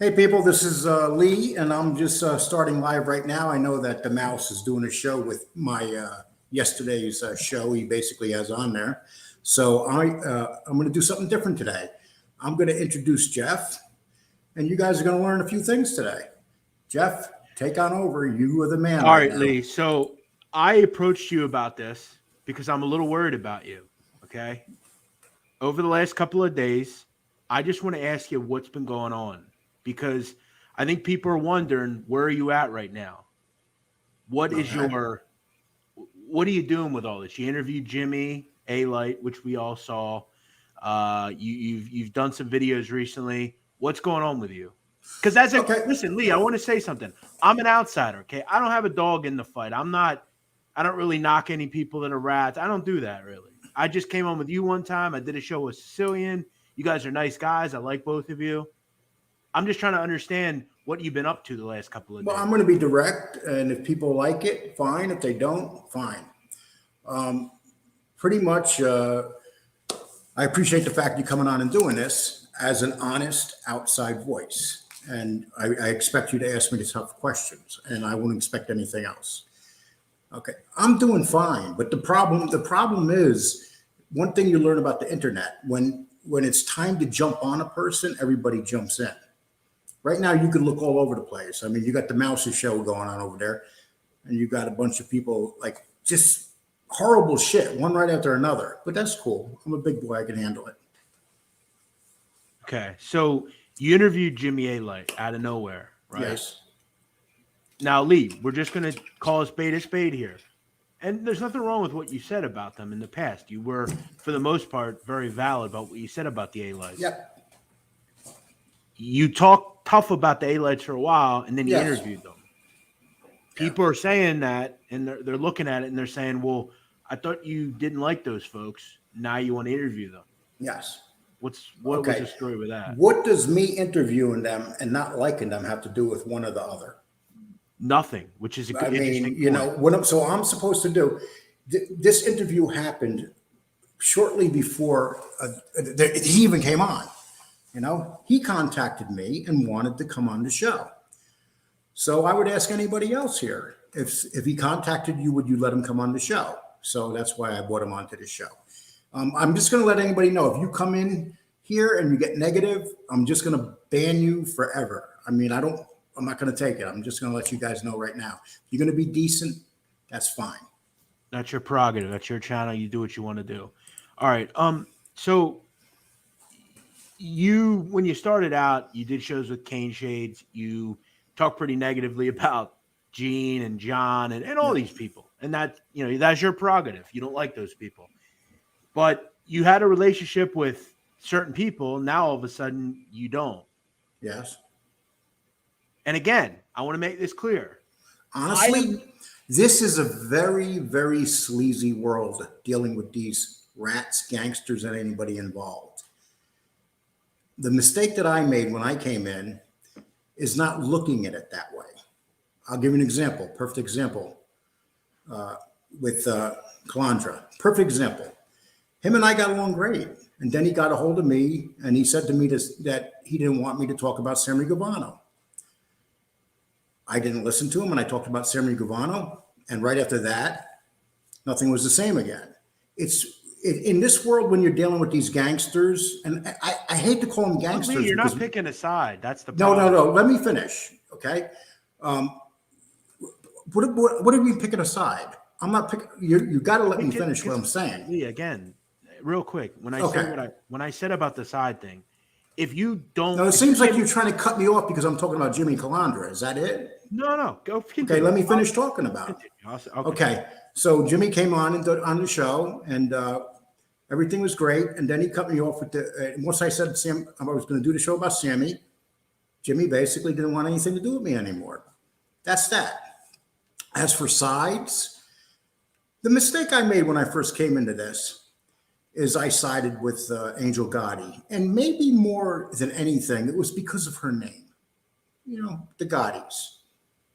Hey people, this is Lee, and I'm just starting live right now. I know that the Mouse is doing a show with my yesterday's show. He basically has on there, so I'm going to do something different today. I'm going to introduce Jeff, and you guys are going to learn a few things today. Jeff, take on over. You are the man All right right, now. Lee. So I approached you about this because I'm a little worried about you. Okay. Over the last couple of days, I just want to ask you what's been going on because I think people are wondering where are you at right now? What is Okay. what are you doing with all this? You interviewed Jimmy A Light, which we all saw. You've done some videos recently. What's going on with you? Because Okay. listen, Lee, I want to say something. I'm an outsider. Okay, I don't have a dog in the fight. I'm not. I don't really knock any people that are rats. I don't do that really. I just came on with you one time. I did a show with Sicilian. You guys are nice guys. I like both of you. I'm just trying to understand what you've been up to the last couple of Well, I'm days. going to be direct, and if people like it, fine. If they don't, fine. Pretty much. I appreciate the fact you coming on and doing this as an honest outside voice. And I expect you to ask me the tough questions, and I won't expect anything else. Okay, I'm doing fine, but the problem is one thing you learn about the internet when it's time to jump on a person, everybody jumps in. Right now, you can look all over the place. I mean, you got the Mouse's show going on over there, and you got a bunch of people like just horrible shit, one right after another. But that's cool. I'm a big boy; I can handle it. Okay, so you interviewed Jimmy A Light out of nowhere, right? Yes. Now, Lee, we're just going to call a spade here. And there's nothing wrong with what you said about them in the past. You were, for the most part, very valid about what you said about the A-Lights. Yep. You talked tough about the A-Lights for a while, and then you Yes. interviewed them. Yeah. People are saying that, and they're looking at it, and they're saying, well, I thought you didn't like those folks. Now you want to interview them. Yes. What was the Okay. story with that? What does me interviewing them and not liking them have to do with one or the other? Nothing, which is an I mean, interesting point. so I'm supposed to do. This interview happened shortly before he even came on. He contacted me and wanted to come on the show. So I would ask anybody else here if he contacted you, would you let him come on the show? So that's why I brought him onto the show. I'm just going to let anybody know if you come in here and you get negative, I'm just going to ban you forever. I mean, I'm not going to take it. I'm just going to let you guys know right now. If you're going to be decent, that's fine. That's your prerogative. That's your channel. You do what you want to do. All right. So when you started out, you did shows with Cane Shades. You talked pretty negatively about Gene and John and all Yeah. these people. And that's your prerogative. You don't like those people. But you had a relationship with certain people. Now all of a sudden you don't. Yes. And again, I want to make this clear. Honestly, this is a very, very sleazy world dealing with these rats, gangsters, and anybody involved. The mistake that I made when I came in is not looking at it that way. I'll give you an example, perfect example with Calandra. Perfect example. Him and I got along great. And then he got a hold of me and he said to me that he didn't want me to talk about Sammy Gavano. I didn't listen to him and I talked about Sammy Gavano. And right after that, nothing was the same again. In this world when you're dealing with these gangsters, and I hate to call them Well, Lee, gangsters you're because not picking a side. That's the no, problem. no, no. Let me finish. Okay. What are we picking a side? I'm not picking. You got to let me finish what I'm saying. Lee, again, real quick, when I Okay. said when I said about the side thing, if you don't, No, it if you seems like give- you're trying to cut me off because I'm talking about Jimmy Calandra. Is that it? no, go continue. Okay, let me finish talking about it. Continue. Okay, so Jimmy came on the show, and everything was great. And then he cut me off with once I said Sam, I was going to do the show about Sammy. Jimmy basically didn't want anything to do with me anymore. That's that. As for sides, the mistake I made when I first came into this is I sided with Angel Gotti, and maybe more than anything, it was because of her name. The Gottis.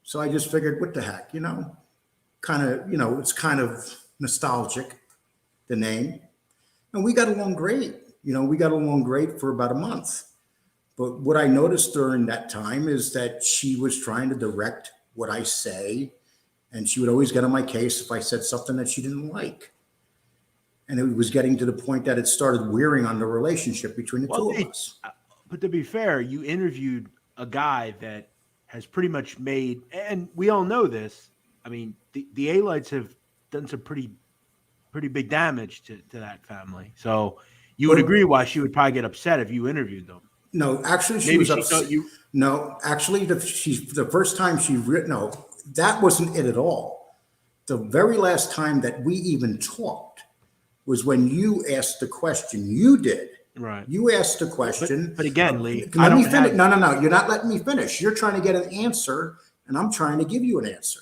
So I just figured, what the heck, it's kind of nostalgic, the name. And we got along great. We got along great for about a month. But what I noticed during that time is that she was trying to direct what I say, and she would always get on my case if I said something that she didn't like. And it was getting to the point that it started wearing on the relationship between the two of us. But to be fair, you interviewed a guy that has pretty much made, and we all know this. I mean, the A-Lights have done some pretty big damage to that family. So you would agree why she would probably get upset if you interviewed them. No, actually, she Maybe was she upset. thought you. No, actually, the first time no, that wasn't it at all. The very last time that we even talked was when you asked the question. You did. Right. You asked the question. But again, Lee, let me finish. No. You're not letting me finish. You're trying to get an answer, and I'm trying to give you an answer.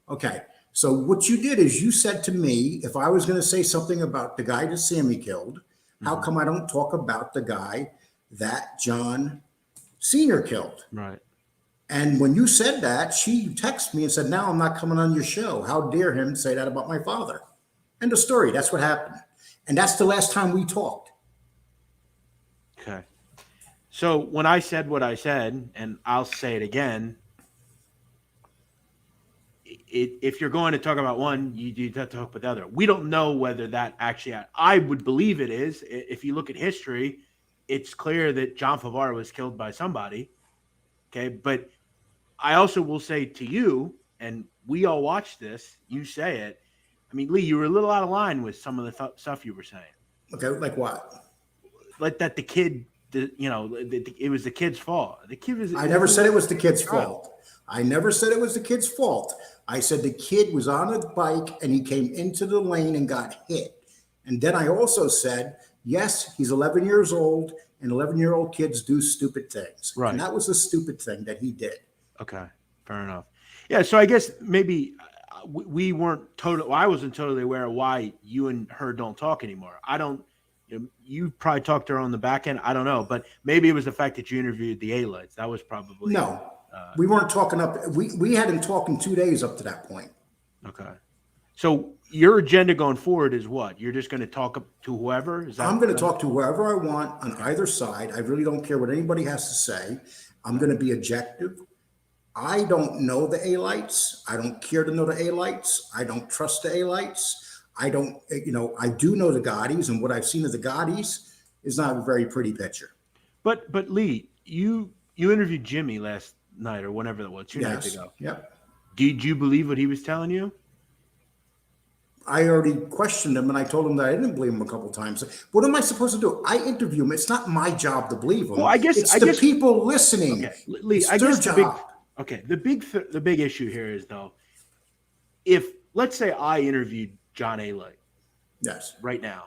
Okay. So what you did is you said to me, if I was going to say something about the guy that Sammy killed, how come I don't talk about the guy that John Sr. killed? Right. And when you said that, she texted me and said, "Now I'm not coming on your show. How dare him say that about my father?" End of story. That's what happened. And that's the last time we talked. Okay. So when I said what I said, and I'll say it again, if you're going to talk about one, you have to talk about the other. We don't know whether that actually, I would believe it is. If you look at history, it's clear that John Favara was killed by somebody. Okay. But I also will say to you, and we all watch this, you say it. I mean, Lee, you were a little out of line with some of the stuff you were saying. Okay. Like what? Like that the kid, it was the kid's fault. The kid was. I never said it was the kid's fault. I never said it was the kid's fault. I said the kid was on a bike and he came into the lane and got hit. And then I also said, yes, he's 11 years old and 11-year-old kids do stupid things. Right. And that was a stupid thing that he did. Okay. Fair enough. Yeah. So I guess maybe we weren't totally, I wasn't totally aware of why you and her don't talk anymore. I don't, you probably talked to her on the back end. I don't know, but maybe it was the fact that you interviewed the A-Lights. That was probably. No. We weren't talking up. We hadn't talked in 2 days up to that point. Okay. So your agenda going forward is what? You're just going to talk to whoever? I'm going to talk to whoever I want on either side. I really don't care what anybody has to say. I'm going to be objective. I don't know the A-Lights. I don't care to know the A-Lights. I don't trust the A-Lights. I don't, I do know the Gaudis, and what I've seen of the Gaudis is not a very pretty picture. But Lee, you interviewed Jimmy last night or whenever that was, 2 nights ago. Yep. Did you believe what he was telling you? I already questioned him and I told him that I didn't believe him a couple of times. What am I supposed to do? I interview him. It's not my job to believe him. Well, I guess the people listening. Okay, Lee, it's their job. The big issue here is though, if let's say I interviewed John A-Light. Yes. Right now,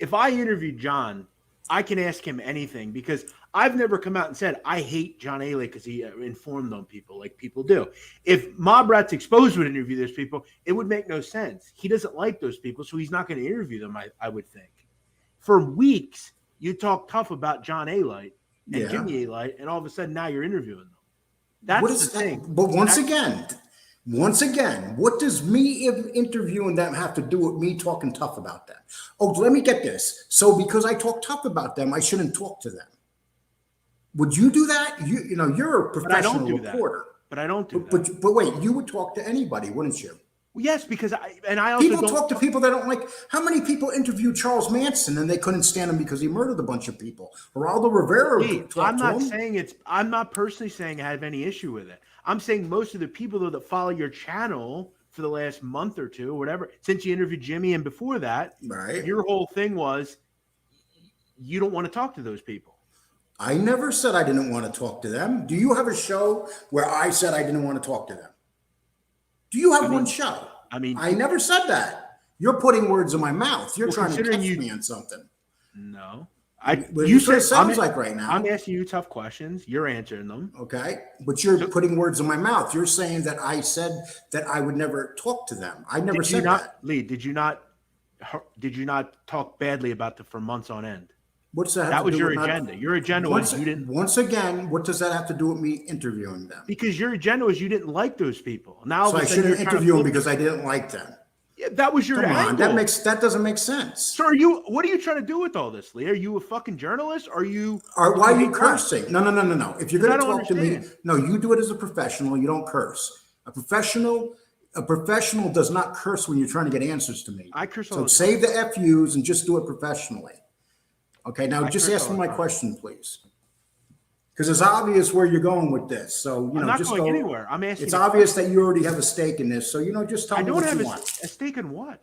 if I interviewed John, I can ask him anything because I've never come out and said I hate John A-Light because he informed on people like people do. If Mob Rats Exposed would interview those people, it would make no sense. He doesn't like those people, so he's not going to interview them, I would think. For weeks, you talk tough about John A-Light and Jimmy A-Light, and all of a sudden now you're interviewing them. That's the thing. But once again, what does me interviewing them have to do with me talking tough about them? Oh, let me get this. So because I talk tough about them, I shouldn't talk to them. Would you do that? You're a professional reporter. But I don't do that. But wait, you would talk to anybody, wouldn't you? Well, yes, because I also people talk to people they don't like. How many people interviewed Charles Manson and they couldn't stand him because he murdered a bunch of people? Geraldo Rivera. I'm not personally saying I have any issue with it. I'm saying most of the people though that follow your channel for the last month or two or whatever, since you interviewed Jimmy and before that, right? Your whole thing was you don't want to talk to those people. I never said I didn't want to talk to them. Do you have a show where I said I didn't want to talk to them? Do you have one show? I never said that. You're putting words in my mouth. You're trying to catch me on something. No. You said it sounds like right now. I'm asking you tough questions. You're answering them. Okay. But you're putting words in my mouth. You're saying that I said that I would never talk to them. I never said that. Lee, did you not talk badly about them for months on end? What's that? That was your agenda. Your agenda was you didn't. Once again, what does that have to do with me interviewing them? Because your agenda was you didn't like those people. Now, so I shouldn't interview them because I didn't like them. Yeah, that was your Come on, angle. that doesn't make sense. So what are you trying to do with all this, Lee? Are you a fucking journalist? Or are you? Why are you hate cops? cursing? No. If you're Because going I to don't talk to me, understand. no, you do it as a professional. You don't curse. A professional does not curse when you're trying to get answers to me. I curse all So the save time. the FUs and just do it professionally. Okay, now I just curse ask all me the my time. question, please. Because it's obvious where you're going with this. So, I'm not just going go. anywhere. I'm asking. It's a obvious question. that you already have a stake in this. So, just tell I me don't what have you a, want. a stake in what?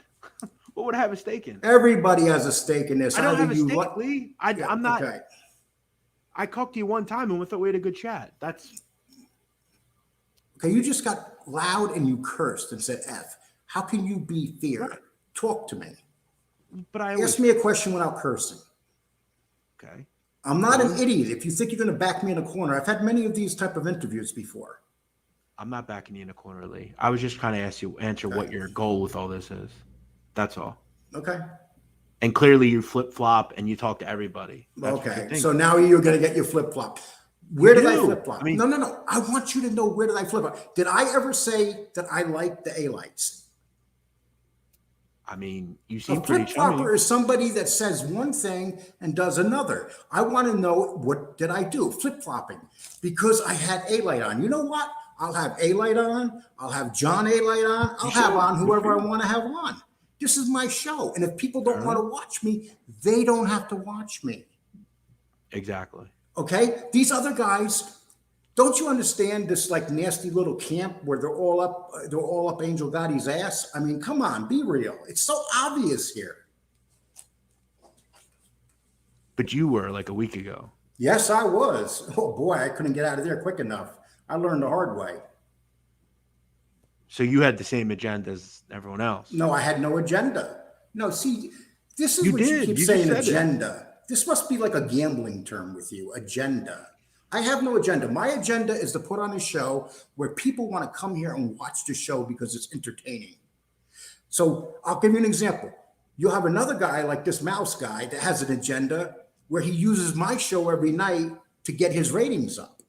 What would I have a stake in? Everybody has a stake in this. I don't Either have a you stake, what? Lee. Yeah, I'm not. okay. I talked to you one time and we thought we had a good chat. That's. Okay, you just got loud and you cursed and said F. How can you be fair? Right. Talk to me. But I Ask always. me a question without cursing. Okay. I'm not Go an on. idiot. If you think you're going to back me in a corner, I've had many of these type of interviews before. I'm not backing you in a corner, Lee. I was just trying to answer Okay. what your goal with all this is. That's all. Okay. And clearly you flip flop and you talk to everybody. That's what you're Okay. thinking. So now you're going to get your flip flop. Where did I flip flop? I mean, No. I want you to know, where did I flip flop? Did I ever say that I like the A-lights? You A seem pretty flip chummy. flopper is somebody that says one thing and does another. I want to know, what did I do? Flip flopping, because I had A-light on. You know what? I'll have A-light on. I'll have John A-light on. I'll have on whoever I want to have on. This is my show. And if people don't want to watch me, they don't have to watch me. Exactly. Okay? These other guys, don't you understand this like nasty little camp where they're all up Angel Gotti's ass? I mean, come on, be real. It's so obvious here. But you were like a week ago. Yes, I was. Oh boy, I couldn't get out of there quick enough. I learned the hard way. So you had the same agenda as everyone else. No, I had no agenda. No, see, this is what you keep You saying, just said agenda. This must be like a gambling term with you, agenda. I have no agenda. My agenda is to put on a show where people want to come here and watch the show because it's entertaining. So I'll give you an example. You'll have another guy like this mouse guy that has an agenda where he uses my show every night to get his ratings up.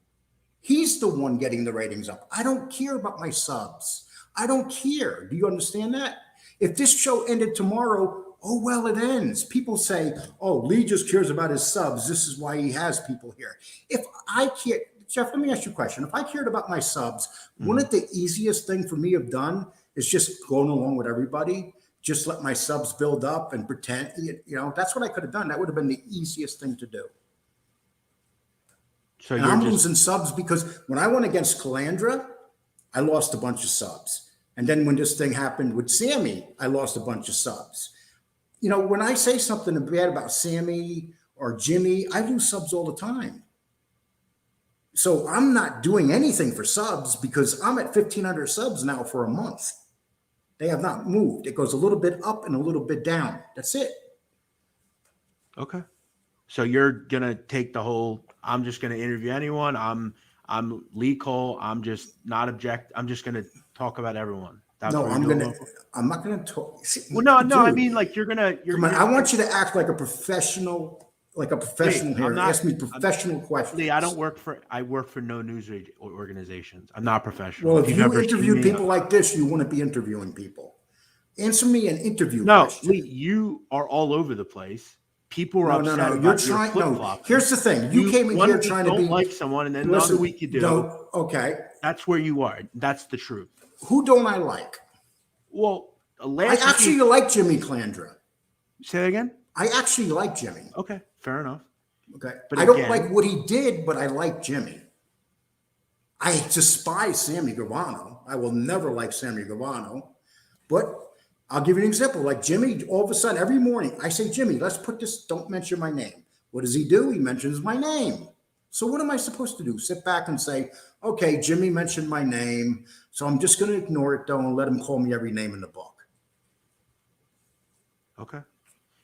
He's the one getting the ratings up. I don't care about my subs. I don't care. Do you understand that? If this show ended tomorrow, oh, well, it ends. People say, oh, Lee just cares about his subs. This is why he has people here. If I care, Jeff, let me ask you a question. If I cared about my subs, wouldn't the easiest thing for me have done is just going along with everybody? Just let my subs build up and pretend, that's what I could have done. That would have been the easiest thing to do. So and I'm losing subs because when I went against Calandra, I lost a bunch of subs. And then when this thing happened with Sammy, I lost a bunch of subs. When I say something bad about Sammy or Jimmy, I lose subs all the time. So I'm not doing anything for subs because I'm at 1,500 subs now for a month. They have not moved. It goes a little bit up and a little bit down. That's it. Okay. So you're going to take the whole, I'm just going to interview anyone. I'm Lee Cole. I'm just not I'm just going to talk about everyone. That's no, I'm not going to talk. See, well, no, dude, I mean, like, I want you to act like a professional, here. Ask me professional questions. Lee, I work for no news organizations. I'm not professional. Well, if you interviewed people like this, you wouldn't be interviewing people. Answer me an interview question. Lee, you are all over the place. People are upset. No. You're trying. No. Here's the thing. You came in here trying to be like someone, and then another week you do. No. Okay. That's where you are. That's the truth. Who don't I like? Well, I actually like Jimmy Calandra. Say that again. I actually like Jimmy. Okay, fair enough. Okay, but I don't like what he did, but I like Jimmy. I despise Sammy Gravano. I will never like Sammy Gravano, but I'll give you an example. Like Jimmy, all of a sudden, every morning, I say, Jimmy, let's put this, don't mention my name. What does he do? He mentions my name. So what am I supposed to do? Sit back and say, okay, Jimmy mentioned my name, so I'm just going to ignore it, though, and let him call me every name in the book. Okay.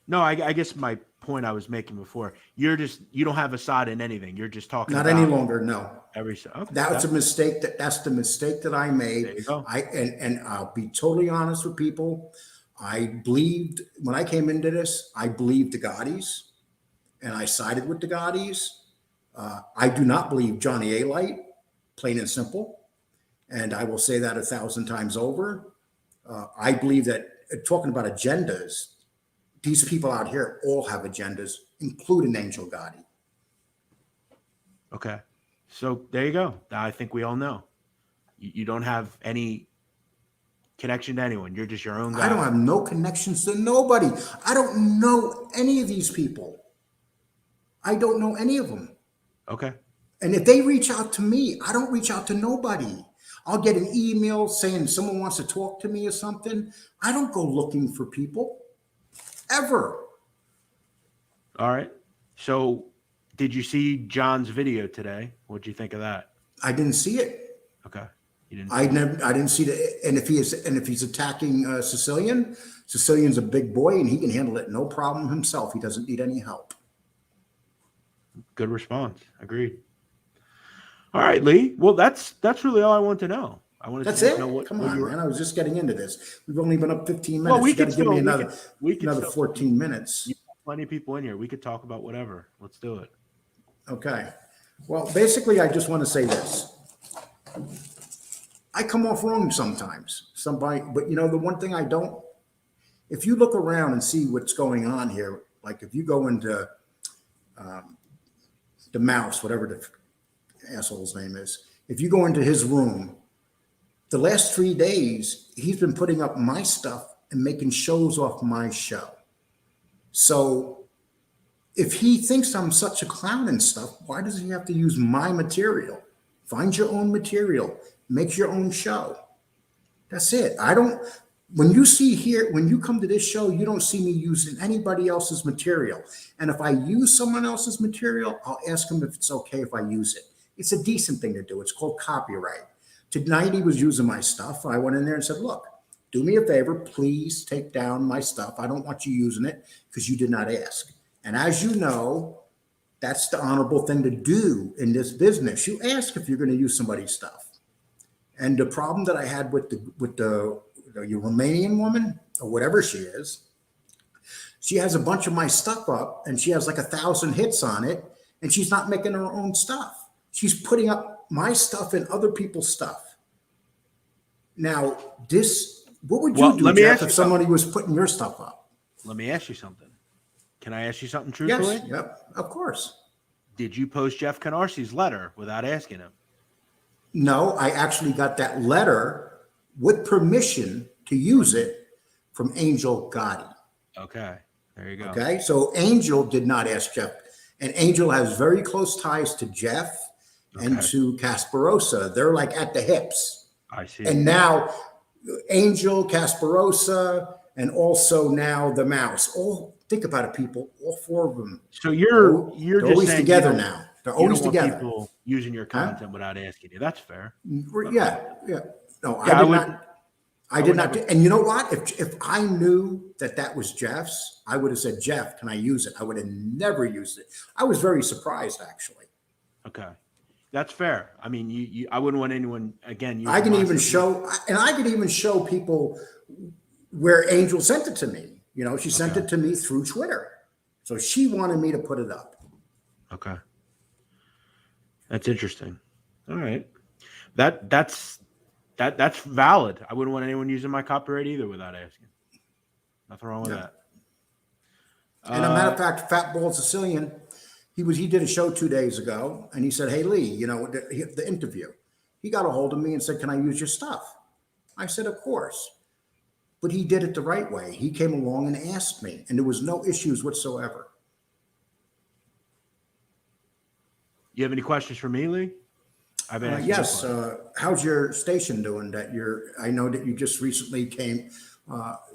No, I guess my point I was making before, you don't have a side in anything. You're just talking Not about any longer, no. Okay, that's a mistake. That's the mistake that I made. There you go. And I'll be totally honest with people. I believed when I came into this, I believed the Gottis, and I sided with the Gottis. I do not believe Johnny A-Light, plain and simple. And I will say that 1,000 times over. I believe that talking about agendas, these people out here all have agendas, including Angel Gotti. Okay. So there you go. I think we all know. You don't have any connection to anyone. You're just your own guy. I don't have no connections to nobody. I don't know any of these people. I don't know any of them. Okay. And if they reach out to me, I don't reach out to nobody. I'll get an email saying someone wants to talk to me or something. I don't go looking for people ever. All right. So did you see John's video today? What'd you think of that? I didn't see it. Okay. You didn't. I didn't see the. And if he's attacking Sicilian, Sicilian's a big boy and he can handle it no problem himself. He doesn't need any help. Good response. Agreed. All right, Lee. Well, that's really all I want to know. I wanted That's to it. know what. Come what on, you were, man. I was just getting into this. We've only been up 15 minutes. Well, we You got could to give me still- another still- 14 minutes. You have plenty of people in here. We could talk about whatever. Let's do it. Okay. Well, basically, I just want to say this. I come off wrong sometimes. But the one thing I don't, if you look around and see what's going on here, like if you go into the mouse, whatever the asshole's name is, if you go into his room, the last 3 days, he's been putting up my stuff and making shows off my show. So if he thinks I'm such a clown and stuff, why does he have to use my material? Find your own material, make your own show. That's it. When you come to this show, you don't see me using anybody else's material. And if I use someone else's material, I'll ask him if it's okay if I use it. It's a decent thing to do. It's called copyright. Tonight he was using my stuff. I went in there and said, look, do me a favor, please take down my stuff. I don't want you using it because you did not ask. And as you know, that's the honorable thing to do in this business. You ask if you're going to use somebody's stuff. And the problem that I had with the Romanian woman or whatever she is, she has a bunch of my stuff up and she has like 1,000 hits on it and she's not making her own stuff. She's putting up my stuff and other people's stuff. Now, what would you do, Jeff, if somebody was putting your stuff up? Let me ask you something. Can I ask you something truthfully? Yes, yep, of course. Did you post Jeff Canarsi's letter without asking him? No, I actually got that letter with permission to use it from Angel Gotti. Okay, there you go. Okay, so Angel did not ask Jeff. And Angel has very close ties to Jeff and to Casparosa. They're like at the hips. I see. And now Angel, Casparosa, and also now the Mouse. Think about it, people. All four of them. So you're they're just always saying together now. They're always want together. people using your content without asking you. That's fair. Yeah. No, Yeah, I did not. And you know what? If I knew that was Jeff's, I would have said, Jeff, can I use it? I would have never used it. I was very surprised, actually. Okay. That's fair. I mean, I wouldn't want anyone, again. I can even show people where Angel sent it to me. She sent it to me through Twitter. So she wanted me to put it up. Okay. That's interesting. All right. That's valid. I wouldn't want anyone using my copyright either without asking. Nothing wrong with that. And a matter of fact, Fat Bald Sicilian, he did a show 2 days ago, and he said, "Hey Lee, the interview." He got a hold of me and said, "Can I use your stuff?" I said, "Of course." But he did it the right way. He came along and asked me, and there was no issues whatsoever. You have any questions for me, Lee? Yes. How's your station doing? I know that you just recently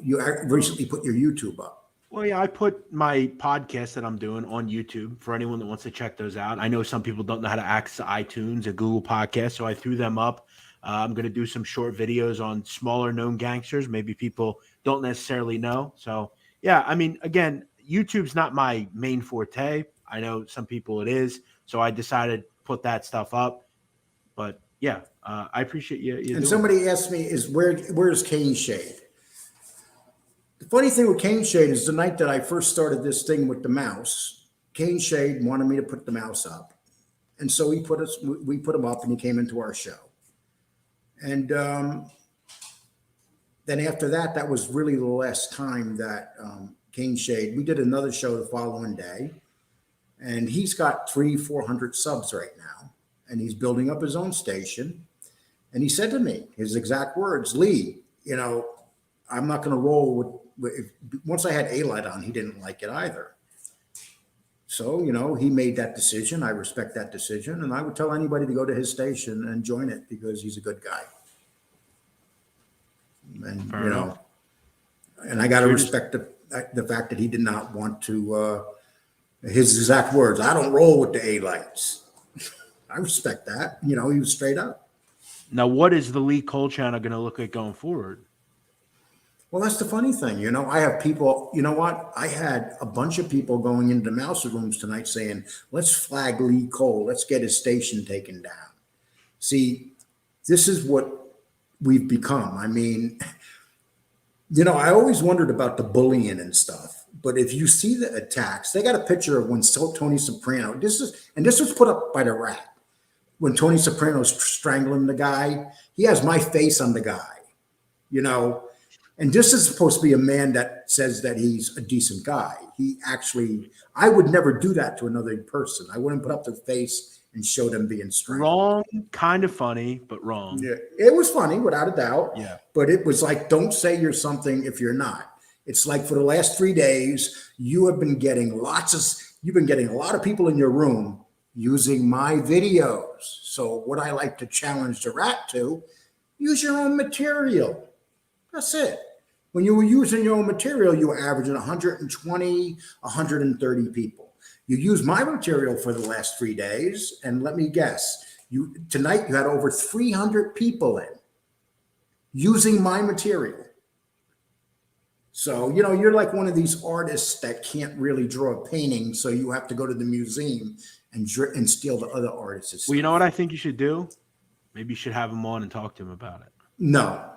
you recently put your YouTube up. Well, yeah, I put my podcast that I'm doing on YouTube for anyone that wants to check those out. I know some people don't know how to access iTunes and Google Podcasts, so I threw them up. I'm going to do some short videos on smaller known gangsters. Maybe people don't necessarily know. So, yeah, I mean, again, YouTube's not my main forte. I know some people it is. So I decided to put that stuff up. But, yeah, I appreciate you. And somebody asked me, where's Cane Shade? The funny thing with Cane Shade is the night that I first started this thing with the mouse, Cane Shade wanted me to put the mouse up. And so we put him up and he came into our show. And then after that, that was really the last time that Kane Shade. We did another show the following day, and he's got 300-400 subs right now, and he's building up his own station. And he said to me, his exact words, Lee, I'm not going to roll once I had A-Light on, he didn't like it either. So, he made that decision. I respect that decision. And I would tell anybody to go to his station and join it because he's a good guy. And, Fair enough. and I got to respect the fact that he did not want to, his exact words, I don't roll with the A-Lights. I respect that. He was straight up. Now, what is the Lee Cole channel going to look like going forward? Well, that's the funny thing. I have people, what? I had a bunch of people going into the mouse rooms tonight saying, let's flag Lee Cole. Let's get his station taken down. See, this is what we've become. I mean, I always wondered about the bullying and stuff. But if you see the attacks, they got a picture of when Tony Soprano, this was put up by the Rat. When Tony Soprano's strangling the guy, he has my face on the guy, And this is supposed to be a man that says that he's a decent guy. I would never do that to another person. I wouldn't put up their face and show them being strangled. Wrong, kind of funny, but wrong. Yeah, it was funny, without a doubt. Yeah. But it was like, don't say you're something if you're not. It's like for the last 3 days, you've been getting a lot of people in your room using my videos. So what I like to challenge the Rat to, use your own material. That's it. When you were using your own material, you were averaging 120, 130 people. You used my material for the last 3 days, and let me guess, tonight you had over 300 people in using my material. So, you're like one of these artists that can't really draw a painting, so you have to go to the museum and steal the other artists' Well, you stuff. know what I think you should do? Maybe you should have him on and talk to him about it. No.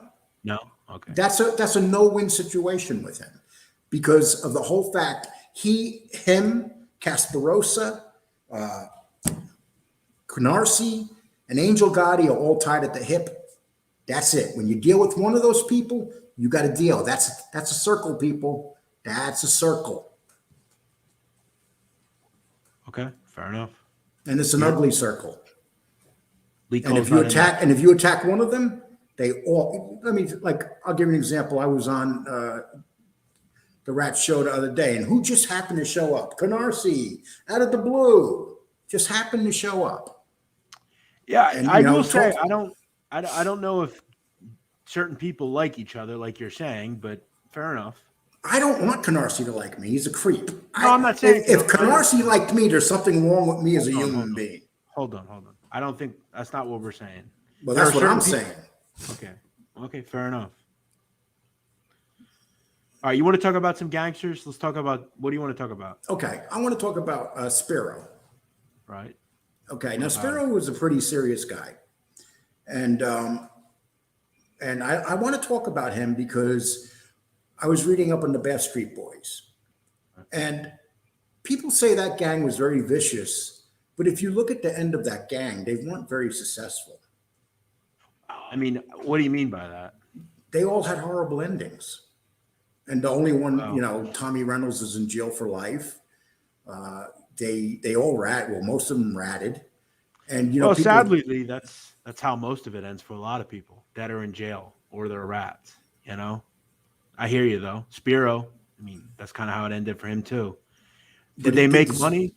Okay. That's a no-win situation with him because of the whole fact him, Casparosa, Canarsie, and Angel Gotti are all tied at the hip. That's it. When you deal with one of those people, you got to deal. That's a circle, people. That's a circle. Okay, fair enough. And it's an ugly circle. Lee And Cole's if you attack one of them, I'll give you an example. I was on the Rat show the other day, and who just happened to show up? Canarsie, out of the blue, just happened to show up. Yeah, and, I will say I don't know if certain people like each other, like you're saying, but fair enough. I don't want Canarsie to like me. He's a creep. No, I'm not saying if Canarsie liked me, there's something wrong with me as a human being. Hold on. I don't think that's not what we're saying. Well, that's what I'm saying. Okay, fair enough. All right, you want to talk about some gangsters? Let's talk about, what do you want to talk about? Okay, I want to talk about Spiro. Right. Okay, now Spiro was a pretty serious guy. And I want to talk about him because I was reading up on the Bath Street Boys. And people say that gang was very vicious, but if you look at the end of that gang, they weren't very successful. I mean, what do you mean by that? They all had horrible endings. And the only one, Tommy Reynolds is in jail for life. They all most of them ratted. And, sadly, Lee, that's how most of it ends for a lot of people that are in jail or they're rats, I hear you, though. Spiro, I mean, that's kind of how it ended for him, too. Did they make money?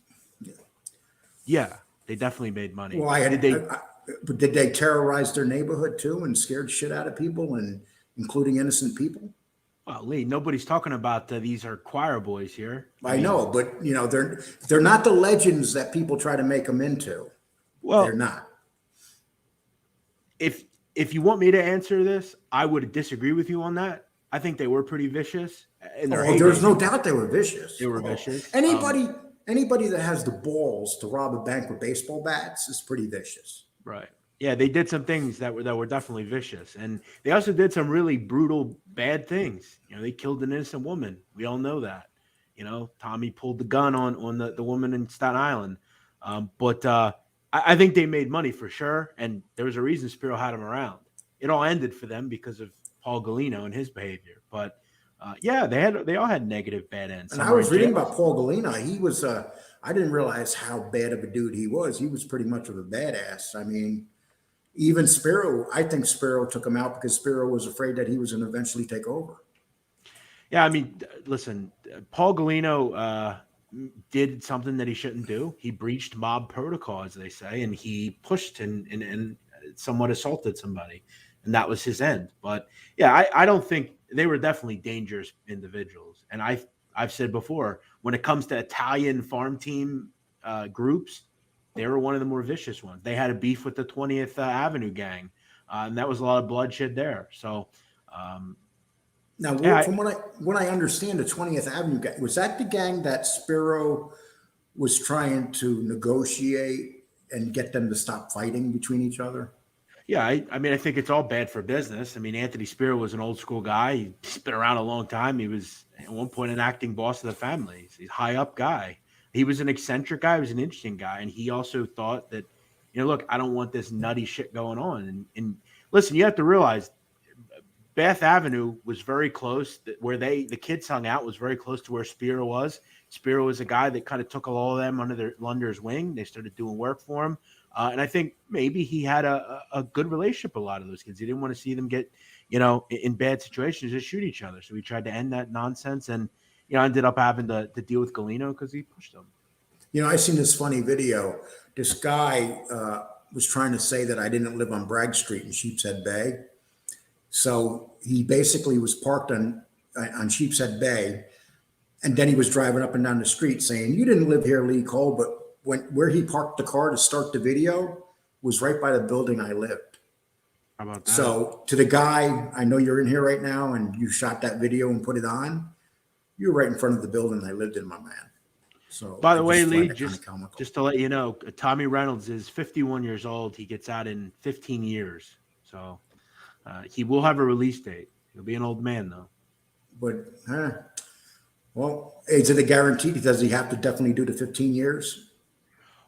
Yeah, they definitely made money. Well, did they terrorize their neighborhood, too, and scared shit out of people, and including innocent people? Well, Lee, nobody's talking about these are choir boys here. I know, but, they're not the legends that people try to make them into. Well, they're not. If you want me to answer this, I would disagree with you on that. I think they were pretty vicious. There's no doubt they were vicious. They were vicious. Anybody that has the balls to rob a bank with baseball bats is pretty vicious. Right. Yeah, they did some things that were definitely vicious. And they also did some really brutal, bad things. They killed an innocent woman. We all know that. Tommy pulled the gun on the woman in Staten Island. But I think they made money for sure. And there was a reason Spiro had him around. It all ended for them because of Paul Galino and his behavior. But yeah, they all had negative bad ends. And Some I are in was reading jail. about Paul Galena. He was, I didn't realize how bad of a dude he was. He was pretty much of a badass. I mean, even Spiro, I think Spiro took him out because Spiro was afraid that he was going to eventually take over. Yeah, I mean, listen, Paul Galino did something that he shouldn't do. He breached mob protocol, as they say, and he pushed and somewhat assaulted somebody, and that was his end. But yeah, I don't think they were definitely dangerous individuals. And I've said before, when it comes to Italian farm team groups, they were one of the more vicious ones. They had a beef with the 20th Avenue gang, and that was a lot of bloodshed there. So. Now, Yeah, from what I understand, the 20th Avenue gang, was that the gang that Spiro was trying to negotiate and get them to stop fighting between each other? Yeah, I mean, I think it's all bad for business. I mean, Anthony Spiro was an old school guy. He's been around a long time. He was at one point an acting boss of the family. He's a high up guy. He was an eccentric guy. He was an interesting guy, and he also thought that, look, I don't want this nutty shit going on. And listen, you have to realize Bath Avenue was very close. Where the kids hung out was very close to where Spiro was. Spiro was a guy that kind of took all of them under his wing. They started doing work for him, and I think maybe he had a good relationship with a lot of those kids. He didn't want to see them get in bad situations, just shoot each other. So he tried to end that nonsense, and ended up having to deal with Galino because he pushed him. I seen this funny video. This guy was trying to say that I didn't live on Bragg Street in Sheepshead Bay. So he basically was parked on Sheepshead Bay, and then he was driving up and down the street saying, "You didn't live here, Lee Cole," but where he parked the car to start the video was right by the building I lived. How about that? So to the guy, I know you're in here right now, and you shot that video and put it on. You're right in front of the building I lived in, my man. So by the way, Lee, just to let you know, Tommy Reynolds is 51 years old. He gets out in 15 years. So. He will have a release date. He'll be an old man, though. But, well, is it a guarantee? Does he have to definitely do the 15 years?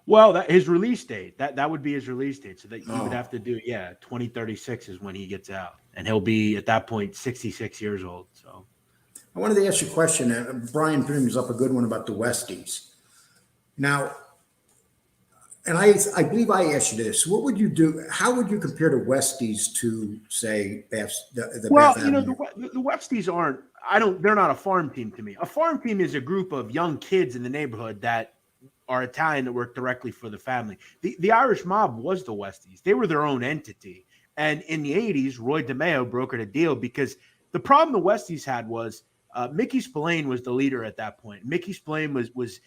Well, his release date, that would be his release date. So that he would have to do, 2036 is when he gets out. And he'll be, at that point, 66 years old. So I wanted to ask you a question. Brian brings up a good one about the Westies. Now, and I believe I asked you this. What would you do? How would you compare the Westies to, say, the well, Bath Avenue? the Westies aren't. They're not a farm team to me. A farm team is a group of young kids in the neighborhood that are Italian that work directly for the family. The Irish mob was the Westies. They were their own entity. And in the 80s, Roy DeMeo brokered a deal because the problem the Westies had was Mickey Spillane was the leader at that point. Mickey Spillane was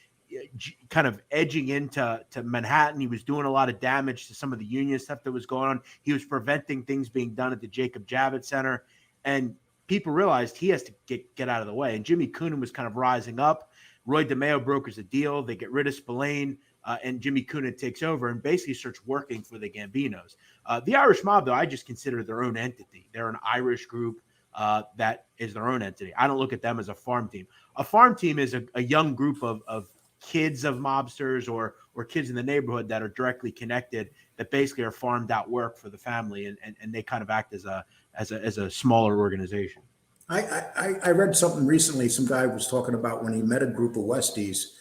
kind of edging into Manhattan. He was doing a lot of damage to some of the union stuff that was going on. He was preventing things being done at the Jacob Javits Center. And people realized he has to get out of the way. And Jimmy Coonan was kind of rising up. Roy DeMeo brokers a deal. They get rid of Spillane, and Jimmy Coonan takes over and basically starts working for the Gambinos. The Irish mob, though, I just consider their own entity. They're an Irish group that is their own entity. I don't look at them as a farm team. A farm team is a young group of kids of mobsters or kids in the neighborhood that are directly connected that basically are farmed out work for the family, and they kind of act as a smaller organization. I read something recently. Some guy was talking about when he met a group of Westies.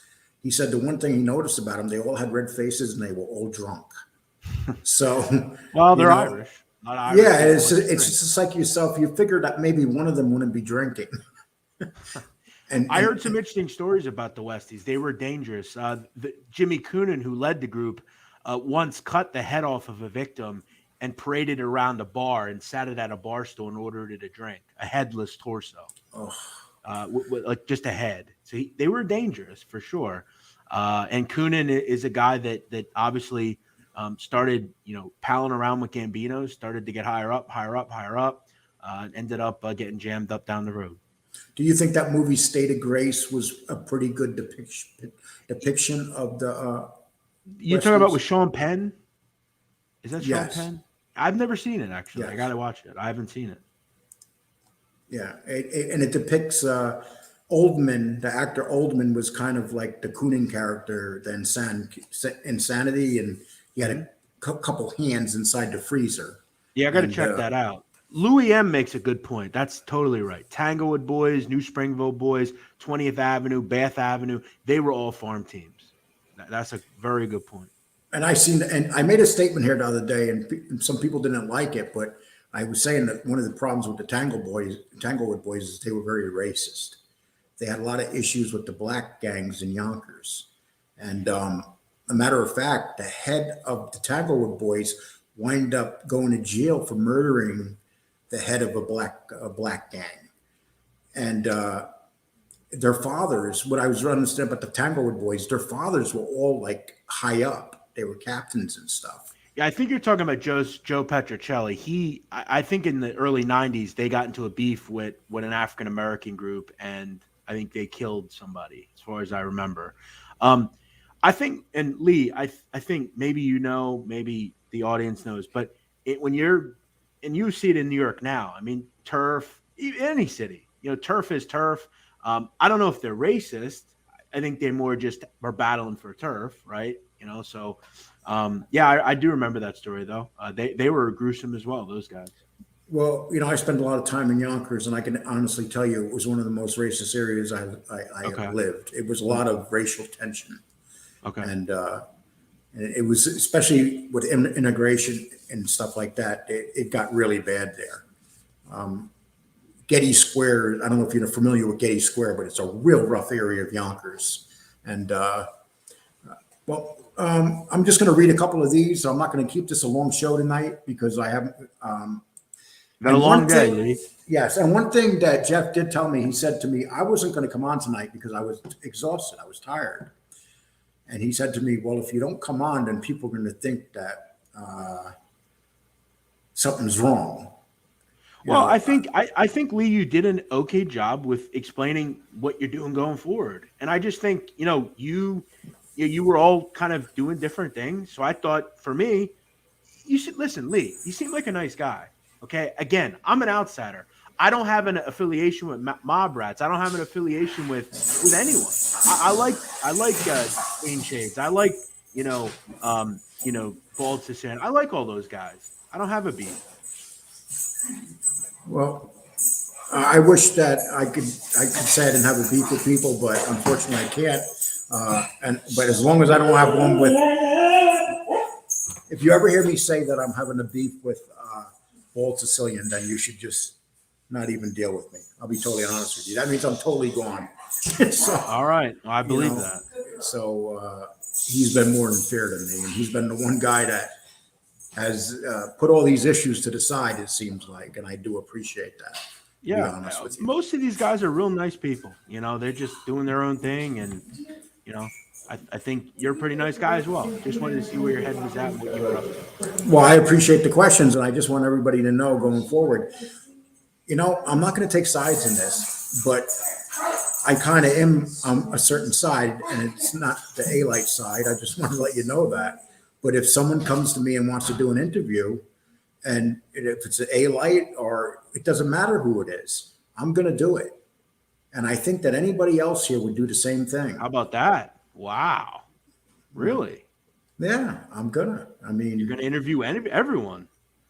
He said the one thing he noticed about them, they all had red faces and they were all drunk. So, well, they're Irish, not Irish. Yeah, it's just like yourself. You figured that maybe one of them wouldn't be drinking. And I heard some interesting stories about the Westies. They were dangerous. Jimmy Coonan, who led the group, once cut the head off of a victim and paraded around a bar and sat it at a bar stool and ordered it a drink, a headless torso, like just a head. So they were dangerous for sure. And Coonan is a guy that obviously started, palling around with Gambinos, started to get higher up, ended up getting jammed up down the road. Do you think that movie State of Grace was a pretty good depiction of the you're talking about with Sean Penn? Is that Sean Yes. Penn? I've never seen it, actually. Yes. I got to watch it. I haven't seen it. Yeah, and it depicts Oldman. The actor Oldman was kind of like the Coonan character, the Insanity, and he had a couple hands inside the freezer. Yeah, I got to And, check that out. Louis M makes a good point. That's totally right. Tanglewood boys, New Springville boys, 20th Avenue, Bath Avenue, they were all farm teams. That's a very good point. And and I made a statement here the other day, and some people didn't like it, but I was saying that one of the problems with the Tanglewood boys is they were very racist. They had a lot of issues with the black gangs in Yonkers. And a matter of fact, the head of the Tanglewood boys wind up going to jail for murdering the head of a black gang. And their fathers, what I was understanding about the Tanglewood boys, their fathers were all like high up. They were captains and stuff. Yeah, I think you're talking about Joe Petrocelli. I think in the early '90s they got into a beef with an African American group, and I think they killed somebody, as far as I remember. Um, I think, and Lee, I think maybe maybe the audience knows, but when you see it in New York now. I mean, turf, any city, turf is turf. I don't know if they're racist. I think they more just are battling for turf, right? So yeah, I do remember that story though. They were gruesome as well, those guys. Well, I spent a lot of time in Yonkers, and I can honestly tell you it was one of the most racist areas I Okay. have lived. It was a lot of racial tension. Okay. And it was, especially with integration and stuff like that, it got really bad there. Getty Square, I don't know if you're familiar with Getty Square, but it's a real rough area of Yonkers. And I'm just going to read a couple of these. So I'm not going to keep this a long show tonight because I haven't. Got a And long one day, thing, Lee. yes, and one thing that Jeff did tell me, he said to me, I wasn't going to come on tonight because I was exhausted, I was tired, and he said to me, "Well, if you don't come on, then people are going to think that something's wrong." Well, I think Lee, you did an okay job with explaining what you're doing going forward, and I just think you were all kind of doing different things. So I thought, for me, you should listen, Lee. You seem like a nice guy. Okay, again, I'm an outsider. I don't have an affiliation with mob rats. I don't have an affiliation with anyone. I like Clean Shades. I like Bald Sicilian. I like all those guys. I don't have a beef. Well, I wish that I could say I didn't have a beef with people, but unfortunately I can't. But as long as I don't have one with, if you ever hear me say that I'm having a beef with Bald Sicilian, then you should just not even deal with me. I'll be totally honest with you. That means I'm totally gone. So, All right, I believe that. So he's been more than fair to me, and he's been the one guy that has put all these issues to the side. It seems like, and I do appreciate that. To be Yeah, honest with you. most of these guys are real nice people. They're just doing their own thing, and I think you're a pretty nice guy as well. Just wanted to see where your head was at and what you were up to. Well, I appreciate the questions, and I just want everybody to know going forward. I'm not going to take sides in this, but I kind of am on a certain side, and it's not the A-Light side. I just want to let you know that. But if someone comes to me and wants to do an interview, and if it's an A-Light or it doesn't matter who it is, I'm going to do it. And I think that anybody else here would do the same thing. How about that? Wow, really? Yeah, I'm gonna. I mean, You're going to interview everyone?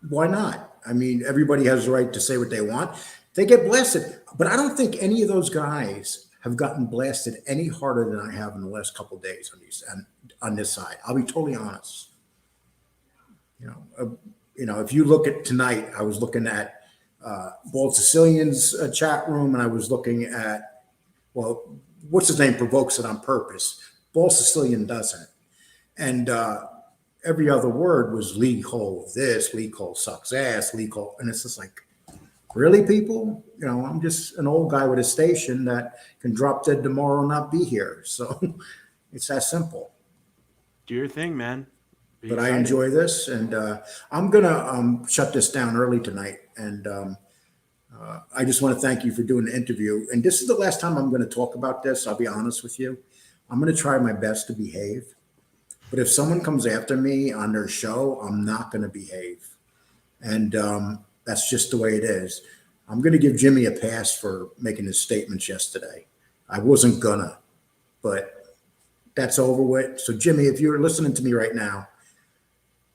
why not? I mean, everybody has the right to say what they want. They get blasted, but I don't think any of those guys have gotten blasted any harder than I have in the last couple of days on this side. I'll be totally honest. If you look at tonight, I was looking at Bald Sicilian's chat room, and I was looking at, well, what's his name provokes it on purpose. Bald Sicilian doesn't, and every other word was Lee Cole this, Lee Cole sucks ass, Lee Cole, and it's just like, really, people? I'm just an old guy with a station that can drop dead tomorrow and not be here. So it's that simple. Do your thing, man. Be But I excited. enjoy this, and I'm gonna shut this down early tonight. And I just want to thank you for doing the interview. And this is the last time I'm going to talk about this. I'll be honest with you. I'm going to try my best to behave. But if someone comes after me on their show, I'm not going to behave. And that's just the way it is. I'm going to give Jimmy a pass for making his statements yesterday. I wasn't gonna, but that's over with. So Jimmy, if you're listening to me right now,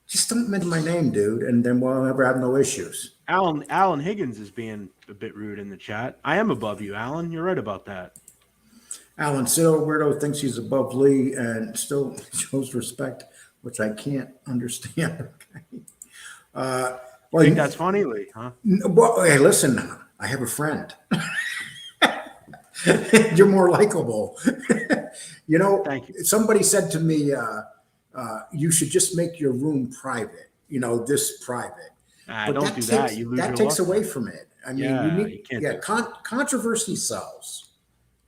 just don't mention my name, dude, and then we'll never have no issues. Alan Higgins is being a bit rude in the chat. I am above you, Alan. You're right about that. Alan Siddle, weirdo, thinks he's above Lee and still shows respect, which I can't understand. Okay. Well, Think that's funny, Lee? Huh? well, hey, listen, I have a friend. You're more likable. You know, Thank you. somebody said to me, you should just make your room private, this private. But Don't do that. You lose that your takes luster. away from it. I mean, Yeah, you you need, can't do it. Controversy sells.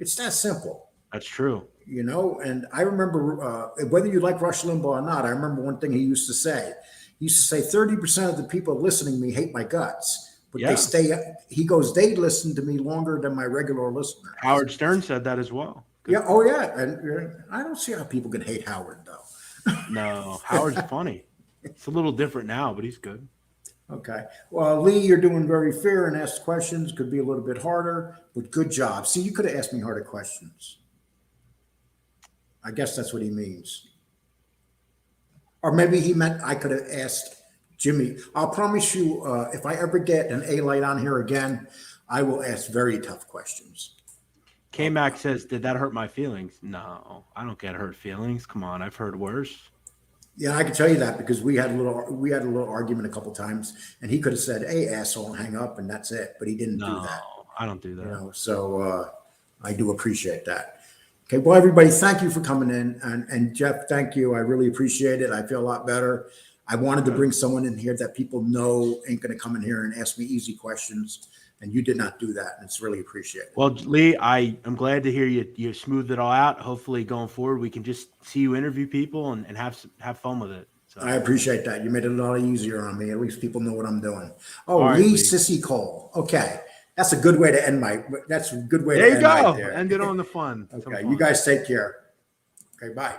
It's that simple. That's true. And I remember whether you like Rush Limbaugh or not, I remember one thing he used to say. He used to say 30% of the people listening to me hate my guts, but Yeah. he goes, they listen to me longer than my regular listeners. Howard Stern said that as well. Good. Yeah. Oh, yeah. And I don't see how people can hate Howard, though. No, Howard's funny. It's a little different now, but he's good. Okay. Well, Lee, you're doing very fair and asked questions. Could be a little bit harder, but good job. See, you could have asked me harder questions. I guess that's what he means. Or maybe he meant I could have asked Jimmy. I'll promise you, if I ever get an A-Light on here again, I will ask very tough questions. K-Mac says, did that hurt my feelings? No, I don't get hurt feelings. Come on, I've heard worse. Yeah, I can tell you that because we had a little argument a couple times, and he could have said, "Hey, asshole," and hang up, and that's it. But he didn't do that. I don't do that. So I do appreciate that. Okay, well, everybody, thank you for coming in, and Jeff, thank you. I really appreciate it. I feel a lot better. I wanted to bring someone in here that people know ain't going to come in here and ask me easy questions, and you did not do that, and it's really appreciated. Well, Lee, I'm glad to hear you smoothed it all out. Hopefully, going forward, we can just see you interview people and have fun with it. So. I appreciate that. You made it a lot easier on me. At least people know what I'm doing. Oh, all right, Lee Sissy Cole. Okay. That's a good way to end that's a good way there to you end go. right there. End it on the fun. Okay. You guys take care. Okay. Bye.